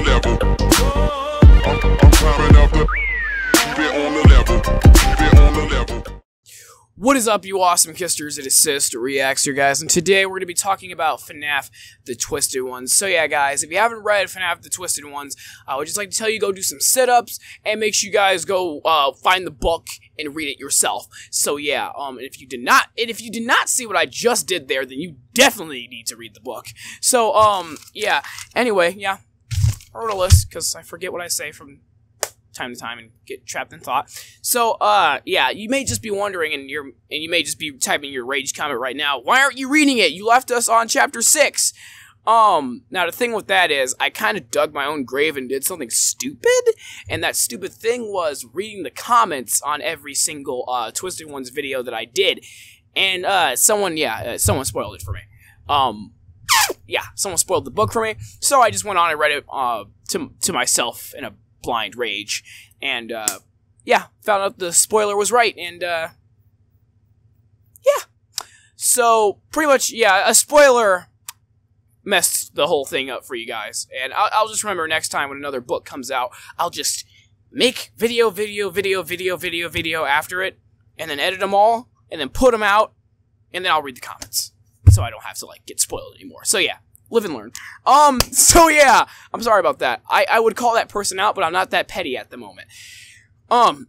level. I'm climbing up the. Keep it on the level. Keep it on the level. What is up, you awesome kisters? It is CistReactZ, guys, and today we're going to be talking about FNAF The Twisted Ones. So yeah, guys, if you haven't read FNAF The Twisted Ones, I would just like to tell you go do some sit-ups, and make sure you guys go find the book and read it yourself. So yeah, if you did not see what I just did there, then you definitely need to read the book. So yeah. Anyway, yeah, I wrote a list because I forget what I say from time to time and get trapped in thought. So yeah, you may just be wondering, and you may just be typing your rage comment right now, why aren't you reading it? You left us on chapter 6. Now the thing with that is I kind of dug my own grave and did something stupid, and that stupid thing was reading the comments on every single Twisted Ones video that I did, and someone spoiled it for me. Yeah, someone spoiled the book for me, so I just went on and read it to myself in a blind rage, and yeah, found out the spoiler was right, and yeah, so pretty much, yeah, a spoiler messed the whole thing up for you guys, and I'll just remember next time when another book comes out, I'll just make video after it, and then edit them all, and then put them out, and then I'll read the comments, so I don't have to, like, get spoiled anymore. So yeah, live and learn. So yeah, I'm sorry about that. I would call that person out, but I'm not that petty at the moment.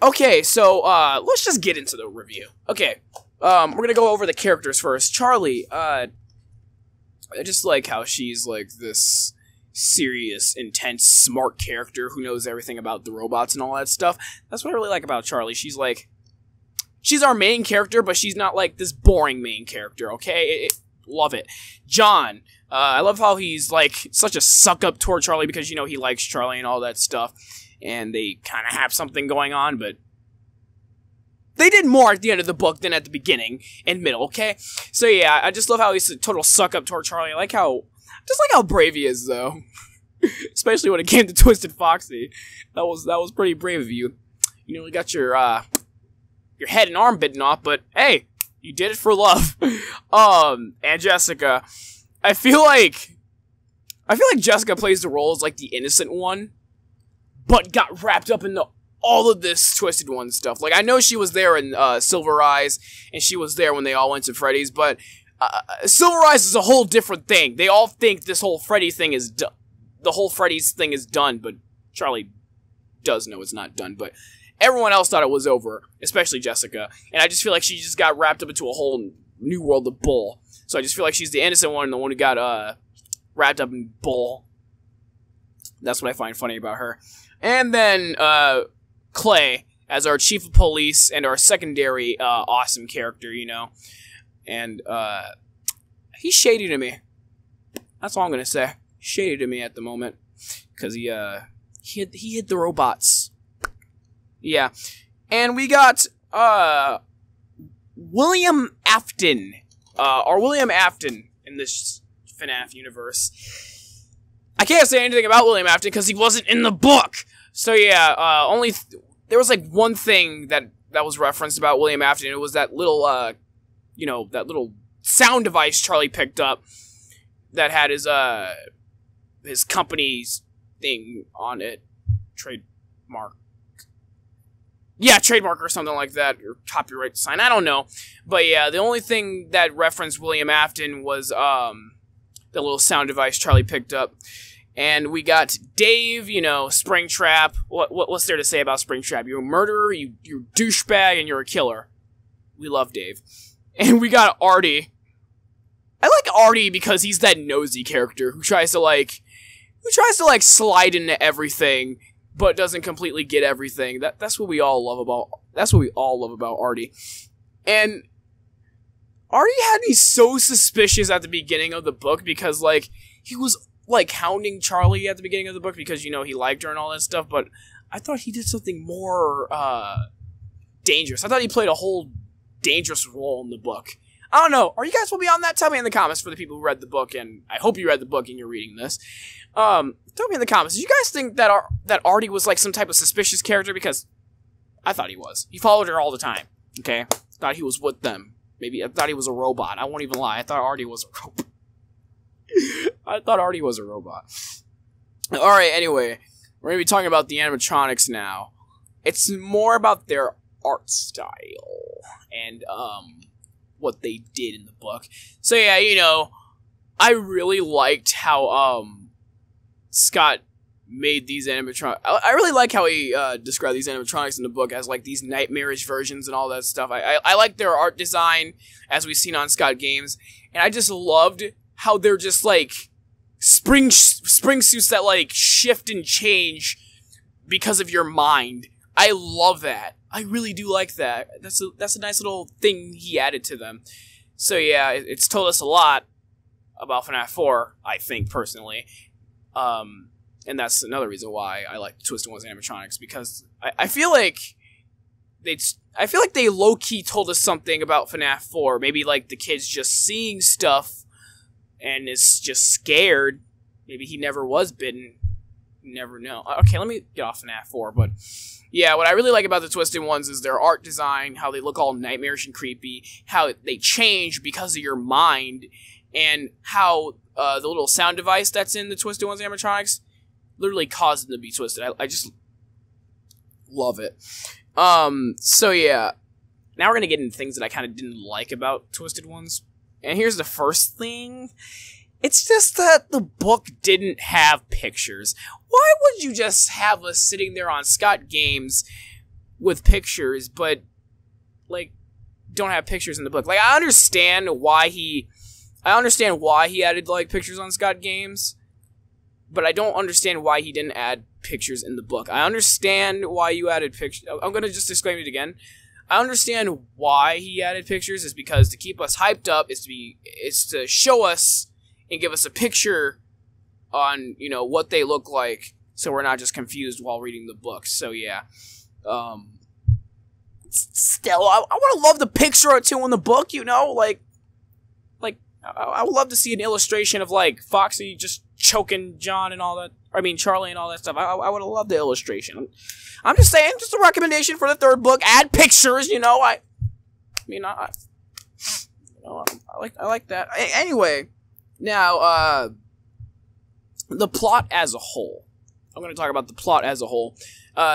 Okay, so, let's just get into the review. Okay, we're gonna go over the characters first. Charlie, I just like how she's, like, this serious, intense, smart character who knows everything about the robots and all that stuff. That's what I really like about Charlie. She's, like, she's our main character, but she's not, like, this boring main character, okay? Love it. John, I love how he's, like, such a suck-up toward Charlie because, you know, he likes Charlie and all that stuff. And they kind of have something going on, but they did more at the end of the book than at the beginning and middle, okay? So, yeah, I just love how he's a total suck-up toward Charlie. I just like how brave he is, though. Especially when it came to Twisted Foxy. That was pretty brave of you. You nearly got your head and arm bitten off, but, hey, you did it for love. And Jessica, I feel like Jessica plays the role as, like, the innocent one, but got wrapped up into all of this Twisted One stuff. Like, I know she was there in Silver Eyes, and she was there when they all went to Freddy's, but Silver Eyes is a whole different thing. They all think this whole Freddy thing is done. The whole Freddy's thing is done, but Charlie does know it's not done, but everyone else thought it was over, especially Jessica, and I just feel like she just got wrapped up into a whole new world of bull. So I just feel like she's the innocent one, and the one who got wrapped up in bull. That's what I find funny about her. And then Clay as our chief of police and our secondary awesome character, you know. And he's shady to me. That's all I'm gonna say. Shady to me at the moment because he hid the robots. Yeah, and we got William Afton. William Afton in this FNAF universe. I can't say anything about William Afton because he wasn't in the book. So yeah, there was like one thing that was referenced about William Afton. It was that little, you know, that little sound device Charlie picked up that had his company's thing on it, trademark. Yeah, trademark or something like that, or copyright sign, I don't know. But yeah, the only thing that referenced William Afton was the little sound device Charlie picked up. And we got Dave, you know, Springtrap. What's there to say about Springtrap? You're a murderer, you're a douchebag, and you're a killer. We love Dave. And we got Artie. I like Artie because he's that nosy character who tries to slide into everything, but doesn't completely get everything. That's what we all love about Artie. And Artie had me so suspicious at the beginning of the book because, like, he was, like, hounding Charlie at the beginning of the book because, you know, he liked her and all that stuff, but I thought he did something more dangerous. I thought he played a whole dangerous role in the book. I don't know. Are you guys will be on that? Tell me in the comments for the people who read the book, and I hope you read the book and you're reading this. Tell me in the comments. Did you guys think that Artie was like some type of suspicious character? Because I thought he was. He followed her all the time. Okay? Thought he was with them. Maybe I thought he was a robot. I won't even lie. I thought Artie was a robot. Alright, anyway, we're going to be talking about the animatronics now. It's more about their art style and, what they did in the book. So yeah, you know, I really liked how, Scott made these animatronics. I really like how he, described these animatronics in the book as, like, these nightmarish versions and all that stuff. I like their art design, as we've seen on Scott Games, and I just loved how they're just, like, spring suits that, like, shift and change because of your mind. I love that. I really do like that. That's a nice little thing he added to them. So yeah, it's told us a lot about FNAF 4, I think, personally. And that's another reason why I like Twisted One's animatronics, because I feel like they low-key told us something about FNAF 4. Maybe, like, the kid's just seeing stuff and is just scared. Maybe he never was bitten. You never know. Okay, let me get off FNAF 4, but yeah, what I really like about the Twisted Ones is their art design, how they look all nightmarish and creepy, how they change because of your mind, and how the little sound device that's in the Twisted Ones animatronics literally caused them to be twisted. I just love it. So yeah, now we're gonna get into things that I kind of didn't like about Twisted Ones. And here's the first thing. It's just that the book didn't have pictures. Why would you just have us sitting there on Scott Games with pictures, but, like, don't have pictures in the book? Like, I understand why he added, like, pictures on Scott Games, but I don't understand why he didn't add pictures in the book. I understand why you added pictures. I'm gonna just disclaim it again. I understand why he added pictures is because to keep us hyped up, is to show us and give us a picture on, you know, what they look like, so we're not just confused while reading the book. So yeah, still, I would have loved a picture or two in the book, you know, like I would love to see an illustration of, like, Foxy just choking John and all that. I mean, Charlie and all that stuff. I would have loved the illustration. I'm just saying, just a recommendation for the third book. Add pictures, you know. I like that. Anyway, now the plot as a whole. I'm going to talk about the plot as a whole.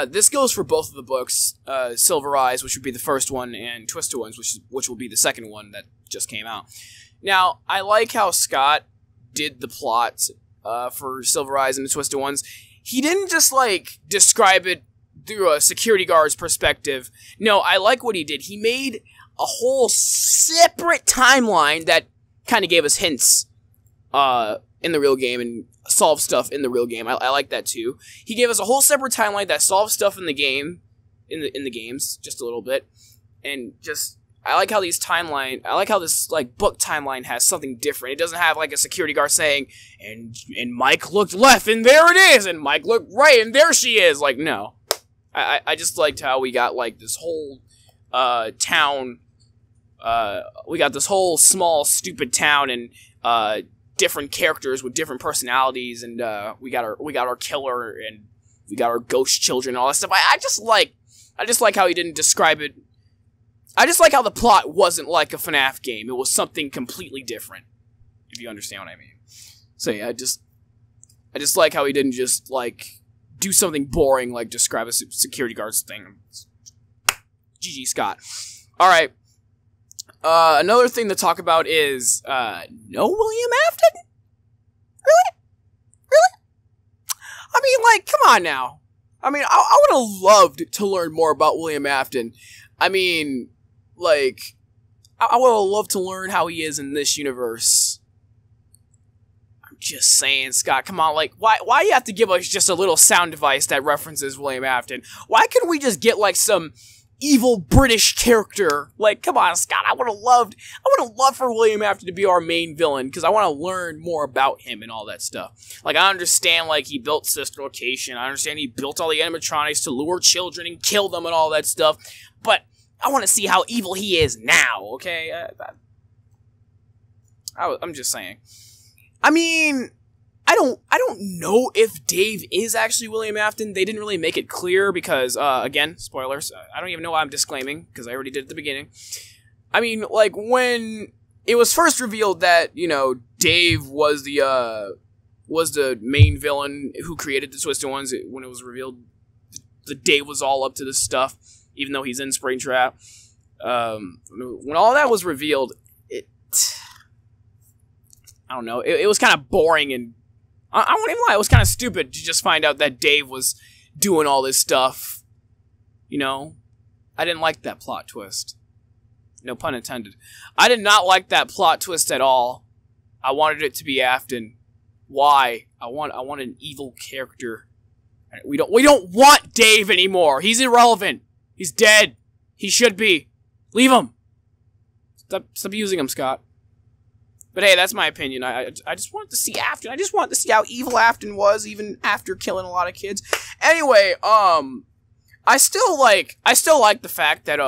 This goes for both of the books, Silver Eyes, which would be the first one, and Twisted Ones, which will be the second one that just came out. Now, I like how Scott did the plot for Silver Eyes and the Twisted Ones. He didn't just, like, describe it through a security guard's perspective. No, I like what he did. He made a whole separate timeline that kind of gave us hints in the real game and solved stuff in the real game. I like that too. He gave us a whole separate timeline that solved stuff in the game, in the games, just a little bit, and just I like how this, like, book timeline has something different. It doesn't have, like, a security guard saying, and Mike looked left, and there it is, and Mike looked right, and there she is. Like, no. I just liked how we got, like, this whole town. We got this whole small, stupid town, and different characters with different personalities, and we got our killer, and we got our ghost children, and all that stuff. I just like how he didn't describe it. I just like how the plot wasn't like a FNAF game. It was something completely different, if you understand what I mean. So yeah, I just like how he didn't just, like, do something boring like describe a security guard's thing. GG Scott. Alright. Another thing to talk about is, no William Afton? Really? I mean, like, come on now. I mean, I would have loved to learn more about William Afton. I mean, like, I would have loved to learn how he is in this universe. I'm just saying, Scott, come on, like, why you have to give us just a little sound device that references William Afton? Why couldn't we just get, like, some evil British character? Like, come on, Scott, I would have loved for William Afton to be our main villain, because I want to learn more about him and all that stuff. Like, I understand, like, he built CistReactZ, I understand he built all the animatronics to lure children and kill them and all that stuff, but I want to see how evil he is now, okay? I'm just saying. I mean, I don't know if Dave is actually William Afton. They didn't really make it clear because, again, spoilers. I don't even know why I'm disclaiming, because I already did at the beginning. I mean, like, when it was first revealed that, you know, Dave was the was the main villain who created the Twisted Ones. When it was revealed, the Dave was all up to this stuff, even though he's in Springtrap. When all that was revealed, I don't know, it was kind of boring, and I won't even lie, it was kind of stupid to just find out that Dave was doing all this stuff. You know, I didn't like that plot twist. No pun intended. I did not like that plot twist at all. I wanted it to be Afton. Why? I want an evil character. We don't want Dave anymore. He's irrelevant. He's dead. He should be. Leave him. Stop using him, Scott. But hey, that's my opinion. I just wanted to see Afton. I just wanted to see how evil Afton was, even after killing a lot of kids. Anyway, I still like the fact that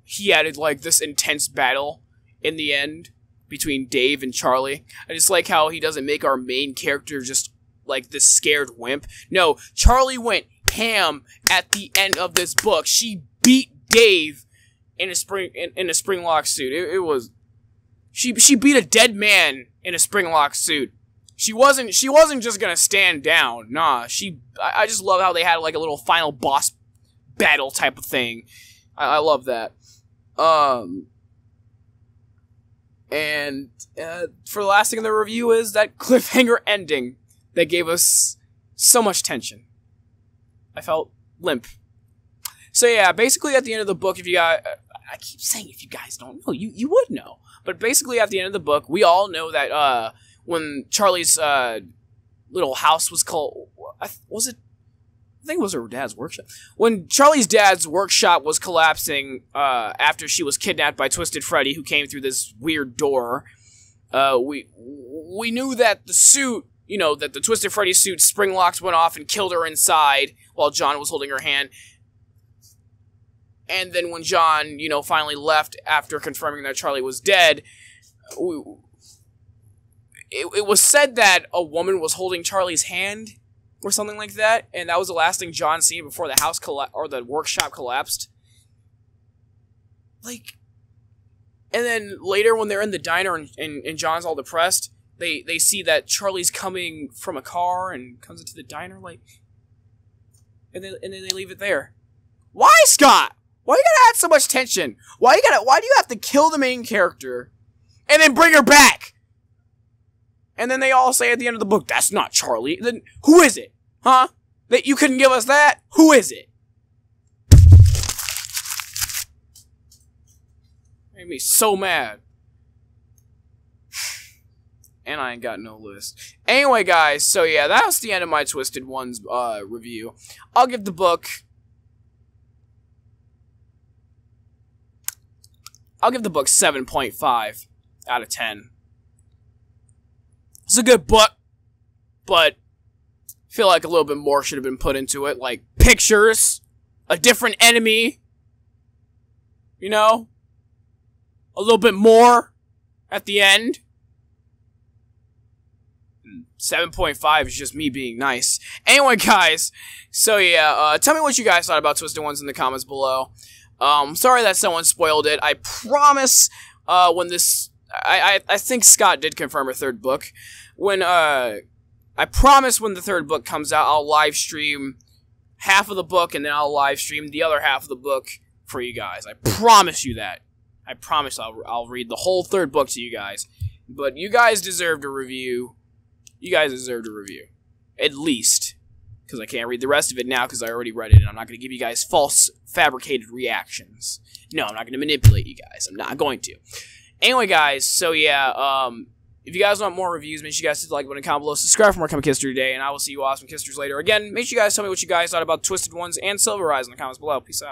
he added like this intense battle in the end between Dave and Charlie. I just like how he doesn't make our main character just like this scared wimp. No, Charlie went ham at the end of this book. She beat Dave in a springlock suit. It was she beat a dead man in a springlock suit. She wasn't just gonna stand down. Nah, I just love how they had like a little final boss battle type of thing. I love that. And for the last thing in the review is that cliffhanger ending that gave us so much tension. I felt limp. So yeah, basically at the end of the book, if you guys, I keep saying if you guys don't know, you would know. But basically at the end of the book, we all know that when Charlie's little house was called, I think it was her dad's workshop. When Charlie's dad's workshop was collapsing after she was kidnapped by Twisted Freddy, who came through this weird door, we knew that the suit, you know, that the Twisted Freddy suit spring locks went off and killed her inside while John was holding her hand. And then when John, you know, finally left after confirming that Charlie was dead, it was said that a woman was holding Charlie's hand or something like that, and that was the last thing John seen before the house or the workshop collapsed. Like, and then later when they're in the diner and John's all depressed, they see that Charlie's coming from a car and comes into the diner, like, and then they leave it there. Why, Scott? Why you gotta add so much tension? Why do you have to kill the main character and then bring her back? And then they all say at the end of the book, that's not Charlie. Then who is it? Huh? That you couldn't give us that? Who is it? Made me so mad. And I ain't got no list. Anyway, guys, so yeah, that was the end of my Twisted Ones review. I'll give the book 7.5 out of 10. It's a good book, but I feel like a little bit more should have been put into it, like pictures, a different enemy, you know, a little bit more at the end. 7.5 is just me being nice. Anyway, guys, so yeah, tell me what you guys thought about Twisted Ones in the comments below. Sorry that someone spoiled it. I promise, when this, I think Scott did confirm a third book. When, I promise when the third book comes out, I'll live stream half of the book, and then I'll live stream the other half of the book for you guys. I promise you that. I promise I'll read the whole third book to you guys. But you guys deserved a review. You guys deserved a review. At least. Because I can't read the rest of it now because I already read it, and I'm not going to give you guys false, fabricated reactions. No, I'm not going to manipulate you guys. I'm not going to. Anyway, guys, so yeah, if you guys want more reviews, make sure you guys hit the like button, comment below, subscribe for more Comic History today, and I will see you awesome Kisters later. Again, make sure you guys tell me what you guys thought about Twisted Ones and Silver Eyes in the comments below. Peace out.